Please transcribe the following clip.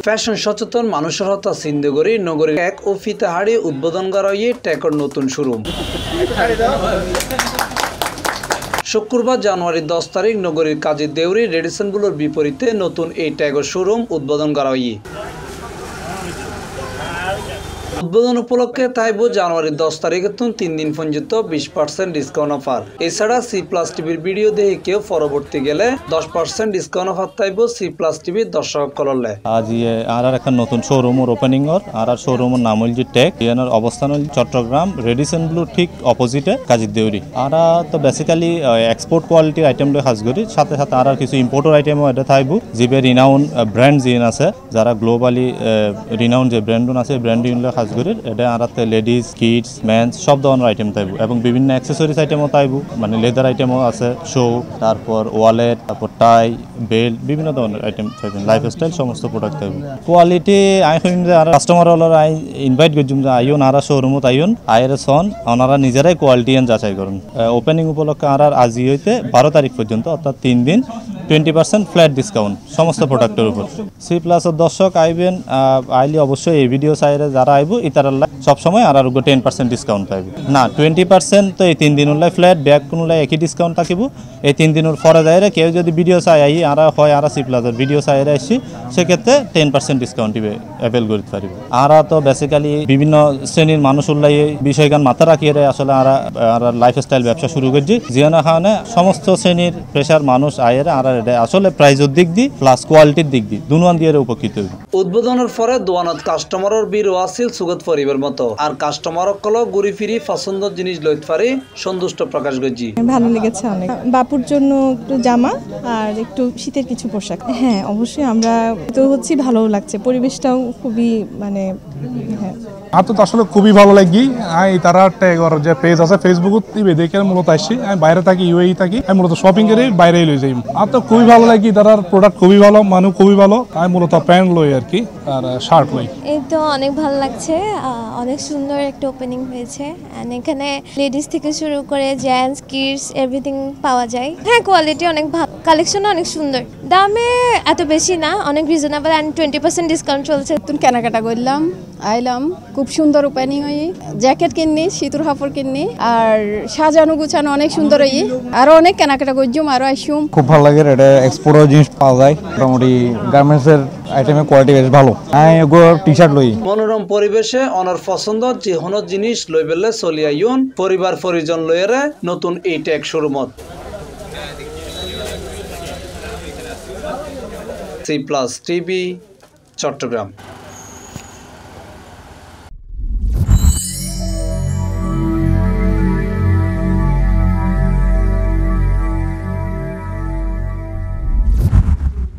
Fashion সচেতন মানুষের হতা সিন্ধুগড়ি নগরীর এক ও ফিতাহাড়ি উদ্বোধন করা হয়ে ট্যাকর নতুন শোরুম। শুক্রবার জানুয়ারি 10 তারিখ নগরীর কাজী দেউরি রেডিসনগুলোর বিপরীতে নতুন এই ট্যাগর শোরুম উদ্বোধন করা হয়। উদ্বোধন উপলক্ষে তাইব জানুয়ারি 10 তারিখে 3 দিন পর্যন্ত 20% ডিসকাউন্ট অফার। এছাড়া C+ টিভির ভিডিও দেখে কেউ পরবর্তী গেলে 10% ডিসকাউন্ট অফার তাইব C+ টিভির দর্শক কললে। আজ আর একটা নতুন শোরুমের ওপেনিং আর শোরুমের নাম হল যে টেক এর অবস্থান হল চট্টগ্রাম রেডিসন ব্লু ঠিক অপোজিটে কাজী দেউরি। আর তো বেসিক্যালি এক্সপোর্ট কোয়ালিটির আইটেম লই হাজ করি, সাথে সাথে আর কিছু ইম্পোর্টের আইটেমও এটা থাকব। যে রিনাউন ব্র্যান্ড যে আছে যারা গ্লোবালি রিনাউন যে ব্র্যান্ড আছে ব্র্যান্ডিং লই হাজ করি। এটা আরাতে লেডিজ কিডস মেন্স সব ধরনের আইটেম থাকব এবং বিভিন্ন অ্যাক্সেসরিজ আইটেমও থাকব, মানে লেদার আইটেমও আছে, শো, তারপর ওয়ালেট, তারপর টাই, বেল্ট, বিভিন্ন ধরনের আইটেম থাকবে, লাইফস্টাইল সমস্ত প্রোডাক্ট থাকবে। কোয়ালিটি আই হইন যে আর কাস্টমার হলার আই ইনভাইট করছুম যে আইন আর শোরুমত আইন আয়ের সন ওনারা নিজেরাই কোয়ালিটি এন যাচাই করুন। ওপেনিং উপলক্ষে আর আজি হইতে 12 তারিখ পর্যন্ত অর্থাৎ 3 দিন 20% ফ্ল্যাট ডিসকাউন্ট সমস্ত প্রোডাক্টের উপর। C+ এর দর্শক আইবেন আইলি অবশ্যই এই ভিডিও সাইরে যারা আইব ইতারাল্লাহ সবসময় আর 10% ডিসকাউন্ট পাইবে না 20% তো এই 3 দিন উল্লাই ফ্ল্যাট ব্যাগ কোনলাই একই ডিসকাউন্ট থাকিব। এই 3 দিনের পরে যাইরে কেউ যদি ভিডিও চাই আই আর হয় আর C+ এর ভিডিও সাইরে আসি সেক্ষেত্রে 10% ডিসকাউন্ট দিবে অ্যাভেল করতে পারিব। আর তো বেসিক্যালি বিভিন্ন শ্রেণীর মানুষ উল্লাই বিষয়গান মাথা রাখিয়ে আসলে আর লাইফস্টাইল ব্যবসা শুরু করছি, যেন কারণে সমস্ত শ্রেণীর পেশার মানুষ আয়ের আর আসলে প্রাইজের দিক দি প্লাস কোয়ালিটির দিক দি দুনুয়ান দিয়ে উপকৃত হইব। উদ্বোধনের পরে দোয়ানত কাস্টমারের বীর ওয়াসিল সুগত পরিবার মতো আর কাস্টমারক কল ঘুরি ফিরি পছন্দের জিনিস লইতে পারি সন্তুষ্ট প্রকাশ করছি। ভালো লেগেছে অনেক। বাপুর জন্য একটু জামা আর একটু শীতের কিছু পোশাক। হ্যাঁ অবশ্যই আমরা তো হচ্ছে ভালো লাগছে, পরিবেশটাও খুবই মানে হ্যাঁ আর তো আসলে খুবই ভালো লাগি। আমি তারা ট্যাগর যে পেজ আছে ফেসবুকত দেখে মূলত আসছি। আমি বাইরে থাকি UAE থাকি, আমি মূলত শপিং করে বাইরে লই যাই। আর তো খুবই ভালো লাগি, তার প্রোডাক্ট খুবই ভালো, মানুষ খুবই ভালো। আমি মূলত প্যান্ট লই আর কি আর শার্ট লই। এই তো অনেক ভালো লাগছে, অনেক সুন্দর একটা ওপেনিং হয়েছে। এখানে লেডিস থেকে শুরু করে জেন্টস কিডস এভরিথিং পাওয়া যায়। হ্যাঁ কোয়ালিটি অনেক ভালো, কালেকশন অনেক সুন্দর, দামে এত বেশি না, অনেক রিজনেবল এন্ড 20% ডিসকাউন্ট চলছে। নতুন কেনাকাটা করলাম, আইলাম, খুব সুন্দর ওপেনিং হই। জ্যাকেট কিননি, শীতের কাপড় কিননি আর সাজানো গুছানো অনেক সুন্দর হই। আরো অনেক কেনাকাটা করছুম, আরো আসুম। খুব ভালো লাগে, এটা এক্সপোর্টের জিনিস পাওয়া যায়, মোটামুটি গার্মেন্টসের আইটেমের কোয়ালিটি বেশ ভালো। আমি এগুলো টি-শার্ট লই। মনোরম পরিবেশে অনার পছন্দ যে কোনো জিনিস লই বেলে চলি আইন পরিবার পরিজন লইরে নতুন এই ট্যাগ শোরুমত। C+ TV Chittagong.